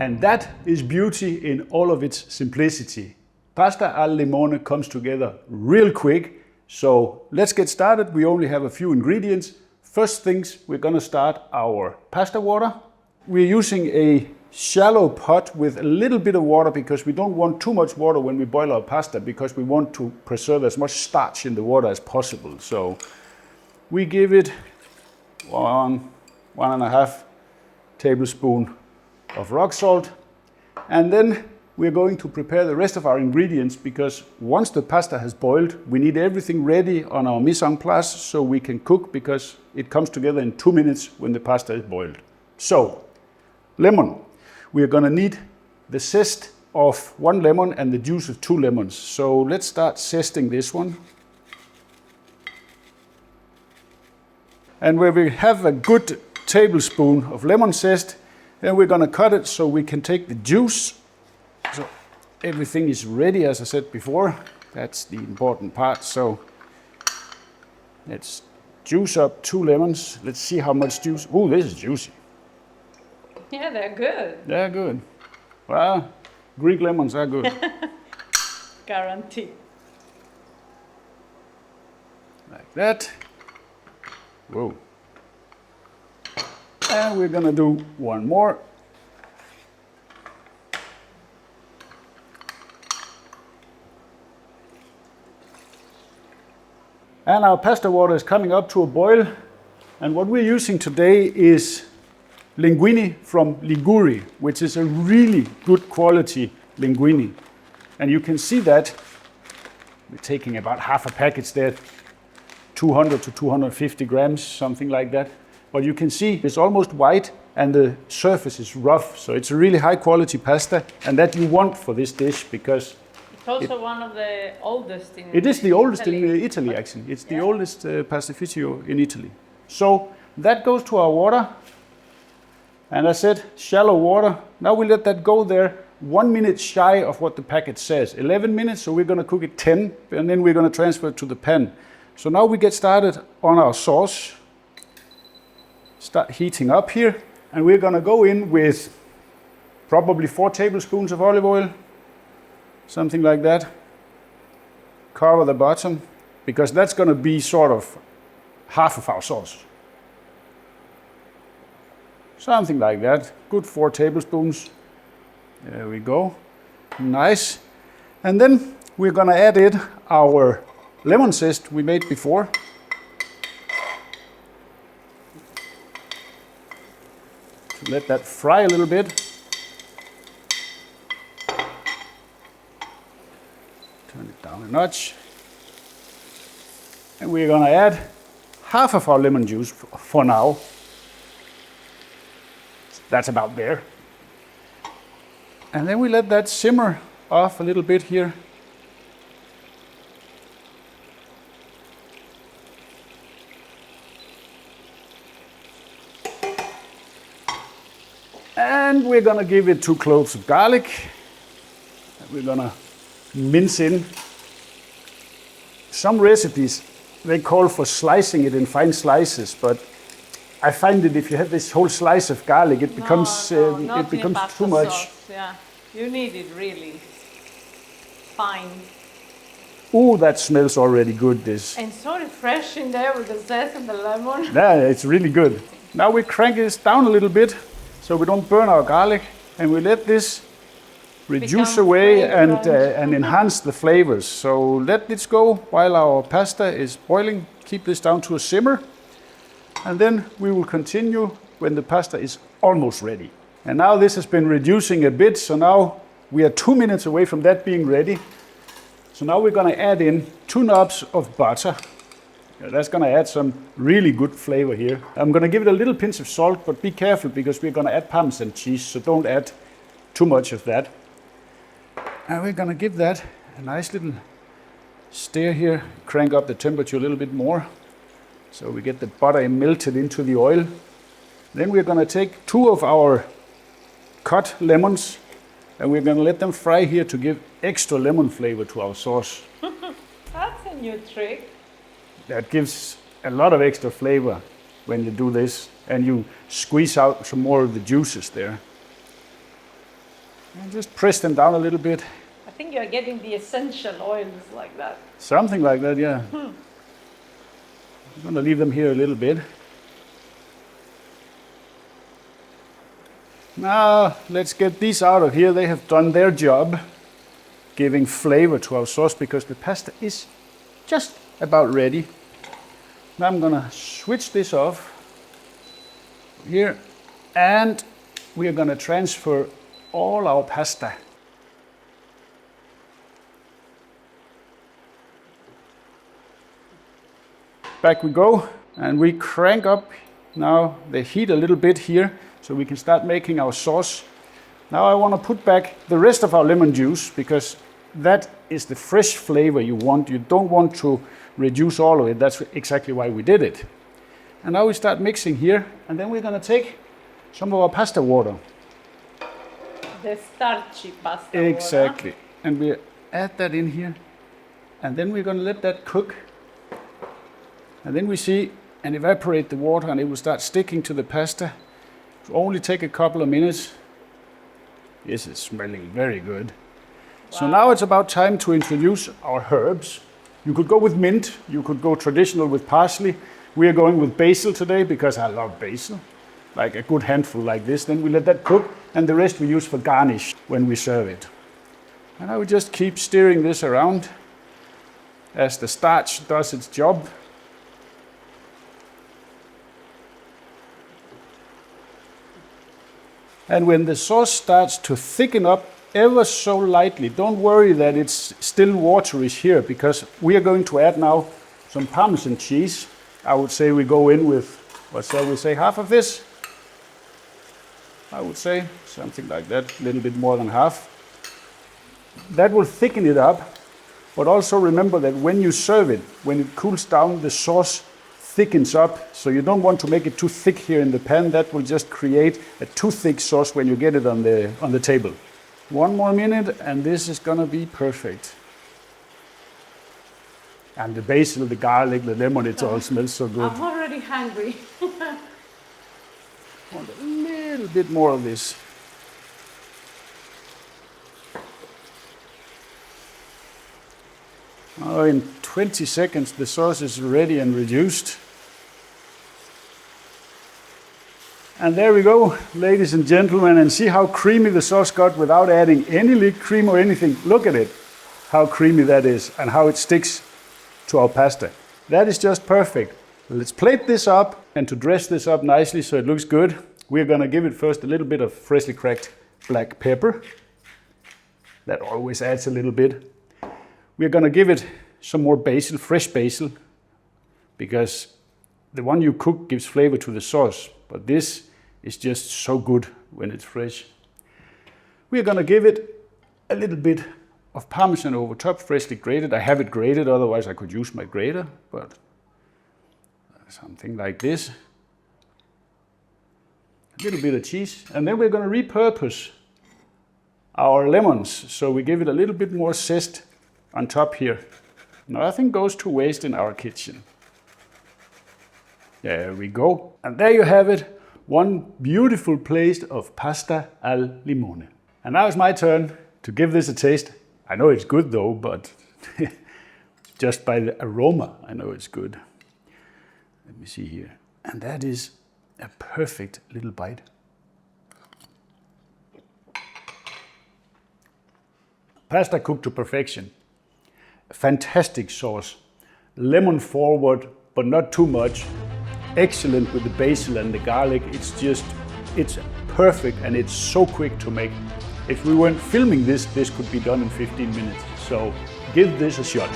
And that is beauty in all of its simplicity. Pasta al limone comes together real quick. So let's get started. We only have a few ingredients. First things, we're gonna start our pasta water. We're using a shallow pot with a little bit of water because we don't want too much water when we boil our pasta because we want to preserve as much starch in the water as possible. So we give it 1.5 tablespoons of rock salt. And then we're going to prepare the rest of our ingredients because once the pasta has boiled, we need everything ready on our mise en place so we can cook because it comes together in 2 minutes when the pasta is boiled. So, lemon. We're gonna need the zest of 1 lemon and the juice of 2 lemons. So let's start zesting this one. And where we have a good tablespoon of lemon zest, then we're gonna cut it so we can take the juice. So everything is ready, as I said before. That's the important part. So let's juice up 2 lemons. Let's see how much juice. Oh, this is juicy. Yeah, they're good. They're good. Well, Greek lemons are good. Guarantee. Like that. Whoa. And we're gonna do one more. And our pasta water is coming up to a boil. And what we're using today is linguine from Liguori, which is a really good quality linguine. And you can see that we're taking about half a package there, 200 to 250 grams, something like that. But you can see it's almost white and the surface is rough. So it's a really high quality pasta and that you want for this dish because it's also one of the oldest in Italy. It is the oldest in Italy actually. It's the oldest pastificio in Italy. So that goes to our water. And I said shallow water. Now we let that go there 1 minute shy of what the packet says. 11 minutes, so we're gonna cook it 10 and then we're gonna transfer it to the pan. So now we get started on our sauce. Start heating up here. And we're gonna go in with probably 4 tablespoons of olive oil. Something like that. Cover the bottom because that's gonna be sort of half of our sauce. Something like that. Good 4 tablespoons. There we go. Nice. And then we're gonna add in our lemon zest we made before. So let that fry a little bit. Turn it down a notch. And we're gonna add half of our lemon juice for now. That's about there. And then we let that simmer off a little bit here. And we're gonna give it 2 cloves of garlic. And we're gonna mince in. Some recipes, they call for slicing it in fine slices, but I find that if you have this whole slice of garlic, it becomes too much. Sauce. Yeah, you need it really fine. Oh, that smells already good. This. And so fresh in there with the zest and the lemon. Yeah, it's really good. Now we crank this down a little bit so we don't burn our garlic, and we let this reduce away and enhance the flavors. So let this go while our pasta is boiling. Keep this down to a simmer. And then we will continue when the pasta is almost ready. And now this has been reducing a bit, so now we are 2 minutes away from that being ready. So now we're gonna add in 2 knobs of butter. That's gonna add some really good flavor here. I'm gonna give it a little pinch of salt, but be careful because we're gonna add parmesan cheese, so don't add too much of that. And we're gonna give that a nice little stir here, crank up the temperature a little bit more. So we get the butter melted into the oil. Then we're gonna take 2 of our cut lemons and we're gonna let them fry here to give extra lemon flavor to our sauce. That's a new trick. That gives a lot of extra flavor when you do this and you squeeze out some more of the juices there. And just press them down a little bit. I think you're getting the essential oils like that. Something like that, yeah. I'm gonna leave them here a little bit. Now, let's get these out of here. They have done their job, giving flavor to our sauce because the pasta is just about ready. Now I'm gonna switch this off here, and we are gonna transfer all our pasta. Back we go, and we crank up now the heat a little bit here so we can start making our sauce. Now I want to put back the rest of our lemon juice because that is the fresh flavor you want. You don't want to reduce all of it. That's exactly why we did it. And now we start mixing here, and then we're going to take some of our pasta water. The starchy pasta Exactly. water. And we add that in here, and then we're going to let that cook. And then we see and evaporate the water, and it will start sticking to the pasta. It will only take a couple of minutes. This is smelling very good. Wow. So now it's about time to introduce our herbs. You could go with mint, you could go traditional with parsley. We are going with basil today because I love basil. Like a good handful like this. Then we let that cook, and the rest we use for garnish when we serve it. And I will just keep stirring this around as the starch does its job. And when the sauce starts to thicken up ever so lightly, don't worry that it's still waterish here, because we are going to add now some Parmesan cheese. I would say we go in with, what shall we say, half of this? I would say something like that, a little bit more than half. That will thicken it up, but also remember that when you serve it, when it cools down, the sauce thickens up, so you don't want to make it too thick here in the pan. That will just create a too thick sauce when you get it on the table. One more minute, and this is gonna be perfect. And the basil, the garlic, the lemon, it all smells so good. I'm already hungry. Want a little bit more of this. Oh, in 20 seconds the sauce is ready and reduced. And there we go, ladies and gentlemen, and see how creamy the sauce got without adding any liquid cream or anything. Look at it, how creamy that is and how it sticks to our pasta. That is just perfect. Let's plate this up, and to dress this up nicely so it looks good, we're gonna give it first a little bit of freshly cracked black pepper. That always adds a little bit. We're gonna give it some more basil, fresh basil, because the one you cook gives flavor to the sauce, but this is just so good when it's fresh. We're gonna give it a little bit of Parmesan over top, freshly grated. I have it grated, otherwise I could use my grater, but something like this. A little bit of cheese, and then we're gonna repurpose our lemons, so we give it a little bit more zest on top here. Nothing goes to waste in our kitchen. There we go. And there you have it. One beautiful plate of pasta al limone. And now it's my turn to give this a taste. I know it's good though, but just by the aroma, I know it's good. Let me see here. And that is a perfect little bite. Pasta cooked to perfection. Fantastic sauce. Lemon forward, but not too much. Excellent with the basil and the garlic. It's perfect, and it's so quick to make. If we weren't filming this, this could be done in 15 minutes. So give this a shot.